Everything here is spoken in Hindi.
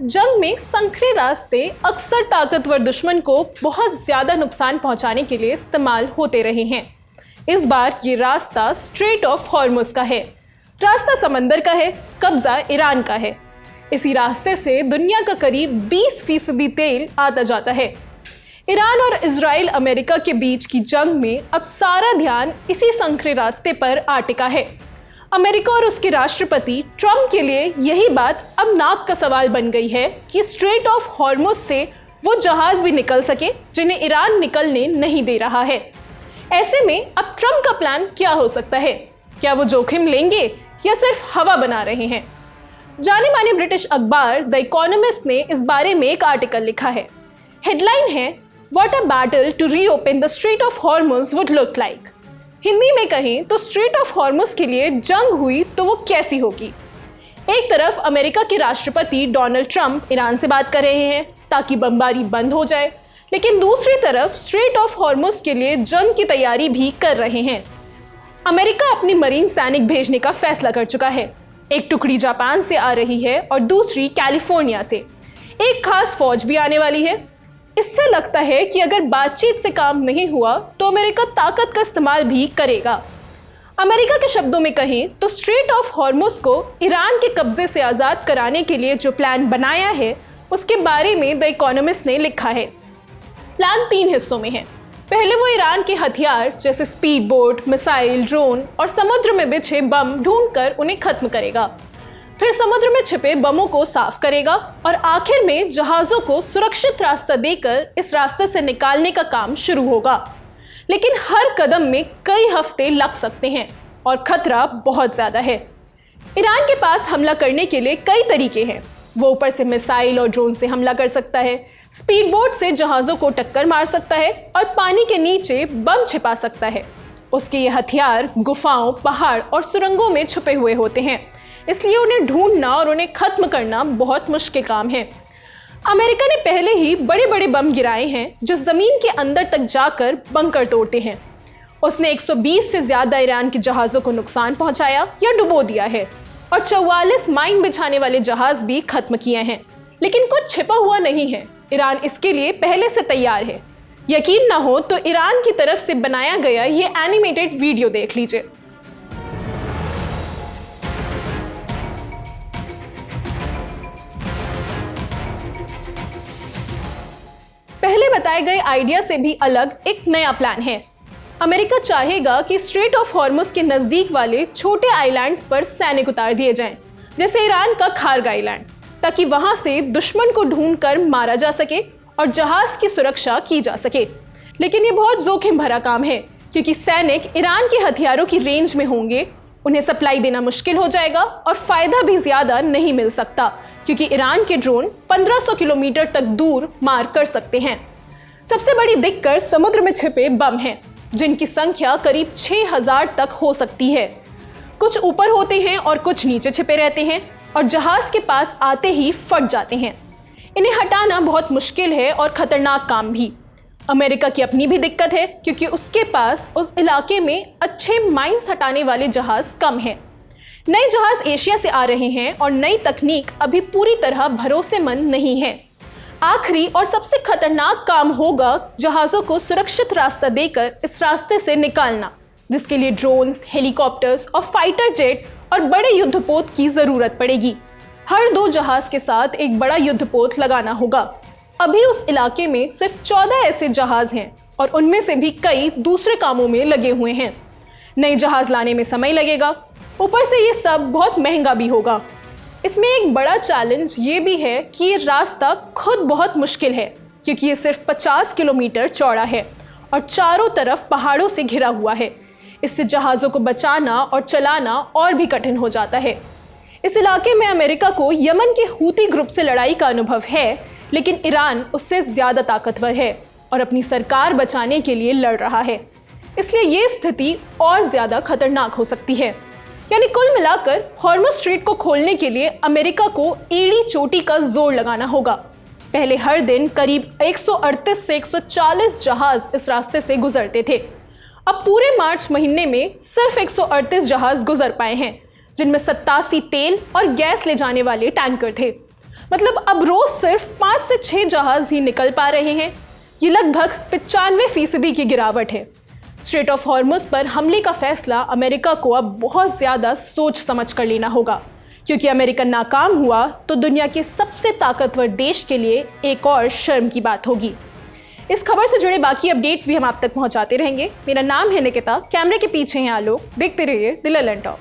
जंग में संकरे रास्ते अक्सर ताकतवर दुश्मन को बहुत ज्यादा नुकसान पहुंचाने के लिए इस्तेमाल होते रहे हैं। इस बार ये रास्ता स्ट्रेट ऑफ हॉर्मुज का है। रास्ता समंदर का है, कब्जा ईरान का है। इसी रास्ते से दुनिया का करीब 20% तेल आता जाता है। ईरान और इजराइल अमेरिका के बीच की जंग में अब सारा ध्यान इसी संकरे रास्ते पर आ टिका है। अमेरिका और उसके राष्ट्रपति ट्रंप के लिए यही बात अब नाक का सवाल बन गई है कि स्ट्रेट ऑफ हॉर्मुज से वो जहाज भी निकल सके जिन्हें ईरान निकलने नहीं दे रहा है। ऐसे में अब ट्रंप का प्लान क्या हो सकता है? क्या वो जोखिम लेंगे या सिर्फ हवा बना रहे हैं? जाने माने ब्रिटिश अखबार द इकोनॉमिस्ट ने इस बारे में एक आर्टिकल लिखा है। हेडलाइन है, what a battle to reopen the strait of Hormuz would look like. Hindi में कहें तो स्ट्रेट ऑफ हॉर्मुज के लिए जंग हुई तो वो कैसी होगी। एक तरफ अमेरिका के राष्ट्रपति डोनाल्ड ट्रंप ईरान से बात कर रहे हैं ताकि बमबारी बंद हो जाए, लेकिन दूसरी तरफ स्ट्रेट ऑफ हॉर्मुज के लिए जंग की तैयारी भी कर रहे हैं। अमेरिका अपनी मरीन सैनिक भेजने का फैसला कर चुका है। एक टुकड़ी जापान से आ रही है और दूसरी कैलिफोर्निया से। एक खास फौज भी आने वाली है। इससे लगता है कि अगर बातचीत से काम नहीं हुआ तो अमेरिका ताकत का इस्तेमाल भी करेगा। अमेरिका के शब्दों में कहें तो स्ट्रेट ऑफ हॉर्मुज को ईरान के कब्जे से आज़ाद कराने के लिए जो प्लान बनाया है उसके बारे में द इकोनॉमिस्ट ने लिखा है। प्लान 3 हिस्सों में है। पहले वो ईरान के हथियार जैसे स्पीड बोट, मिसाइल, ड्रोन और समुद्र में बिछे बम ढूंढकर उन्हें खत्म करेगा। फिर समुद्र में छिपे बमों को साफ करेगा और आखिर में जहाज़ों को सुरक्षित रास्ता देकर इस रास्ते से निकालने का काम शुरू होगा। लेकिन हर कदम में कई हफ्ते लग सकते हैं और खतरा बहुत ज़्यादा है। ईरान के पास हमला करने के लिए कई तरीके हैं। वो ऊपर से मिसाइल और ड्रोन से हमला कर सकता है, स्पीड बोट से जहाज़ों को टक्कर मार सकता है और पानी के नीचे बम छिपा सकता है। उसके ये हथियार गुफाओं, पहाड़ और सुरंगों में छुपे हुए होते हैं, इसलिए उन्हें ढूंढना और उन्हें खत्म करना बहुत मुश्किल काम है। अमेरिका ने पहले ही बड़े बड़े बम गिराए हैं जो जमीन के अंदर तक जाकर बंकर तोड़ते हैं। उसने 120 से ज्यादा ईरान के जहाज़ों को नुकसान पहुंचाया या डुबो दिया है और 44 माइन बिछाने वाले जहाज भी खत्म किए हैं। लेकिन कुछ छिपा हुआ नहीं है। ईरान इसके लिए पहले से तैयार है। यकीन ना हो तो ईरान की तरफ से बनाया गया ये एनिमेटेड वीडियो देख लीजिए। पहले बताए गए आइडिया से भी अलग एक नया प्लान है। अमेरिका चाहेगा कि स्ट्रेट ऑफ हॉर्मुज के नजदीक वाले छोटे आइलैंड्स पर सैनिक उतार दिए जाएं, जैसे ईरान का खार्ग आइलैंड, ताकि वहां से दुश्मन को ढूंढकर मारा जा सके और जहाज की सुरक्षा की जा सके। लेकिन ये बहुत जोखिम भरा काम है क्योंकि सैनिक ईरान के हथियारों की रेंज में होंगे, उन्हें सप्लाई देना मुश्किल हो जाएगा और फायदा भी ज्यादा नहीं मिल सकता क्योंकि ईरान के ड्रोन 1500 किलोमीटर तक दूर मार कर सकते हैं। सबसे बड़ी दिक्कत समुद्र में छिपे बम हैं, जिनकी संख्या करीब 6000 तक हो सकती है। कुछ ऊपर होते हैं और कुछ नीचे छिपे रहते हैं और जहाज के पास आते ही फट जाते हैं। इन्हें हटाना बहुत मुश्किल है और खतरनाक काम भी। अमेरिका की अपनी भी दिक्कत है क्योंकि उसके पास उस इलाके में अच्छे माइंस हटाने वाले जहाज कम हैं। नए जहाज एशिया से आ रहे हैं और नई तकनीक अभी पूरी तरह भरोसेमंद नहीं है। आखिरी और सबसे खतरनाक काम होगा जहाज़ों को सुरक्षित रास्ता देकर इस रास्ते से निकालना, जिसके लिए ड्रोन्स, हेलीकॉप्टर्स और फाइटर जेट और बड़े युद्धपोत की ज़रूरत पड़ेगी। हर 2 जहाज के साथ एक बड़ा युद्धपोत लगाना होगा। अभी उस इलाके में सिर्फ 14 ऐसे जहाज हैं और उनमें से भी कई दूसरे कामों में लगे हुए हैं। नए जहाज लाने में समय लगेगा, ऊपर से ये सब बहुत महंगा भी होगा। इसमें एक बड़ा चैलेंज ये भी है कि ये रास्ता खुद बहुत मुश्किल है क्योंकि ये सिर्फ 50 किलोमीटर चौड़ा है और चारों तरफ पहाड़ों से घिरा हुआ है। इससे जहाज़ों को बचाना और चलाना और भी कठिन हो जाता है। इस इलाके में अमेरिका को यमन के हूती ग्रुप से लड़ाई का अनुभव है, लेकिन ईरान उससे ज़्यादा ताकतवर है और अपनी सरकार बचाने के लिए लड़ रहा है। इसलिए ये स्थिति और ज़्यादा खतरनाक हो सकती है। यानी कुल मिलाकर हॉर्मुज स्ट्रेट को खोलने के लिए अमेरिका को एड़ी चोटी का जोर लगाना होगा। पहले हर दिन करीब 138 से 140 जहाज इस रास्ते से गुजरते थे। अब पूरे मार्च महीने में सिर्फ 138 जहाज गुजर पाए हैं, जिनमें 87 तेल और गैस ले जाने वाले टैंकर थे। मतलब अब रोज सिर्फ 5 से 6 जहाज ही निकल पा रहे हैं। ये लगभग 95% की गिरावट है। स्ट्रेट ऑफ हॉर्मुज पर हमले का फैसला अमेरिका को अब बहुत ज़्यादा सोच समझ कर लेना होगा, क्योंकि अमेरिका नाकाम हुआ तो दुनिया के सबसे ताकतवर देश के लिए एक और शर्म की बात होगी। इस खबर से जुड़े बाकी अपडेट्स भी हम आप तक पहुंचाते रहेंगे। मेरा नाम है निकिता, कैमरे के पीछे हैं आलोक। देखते रहिए दिल एल एंड टॉप।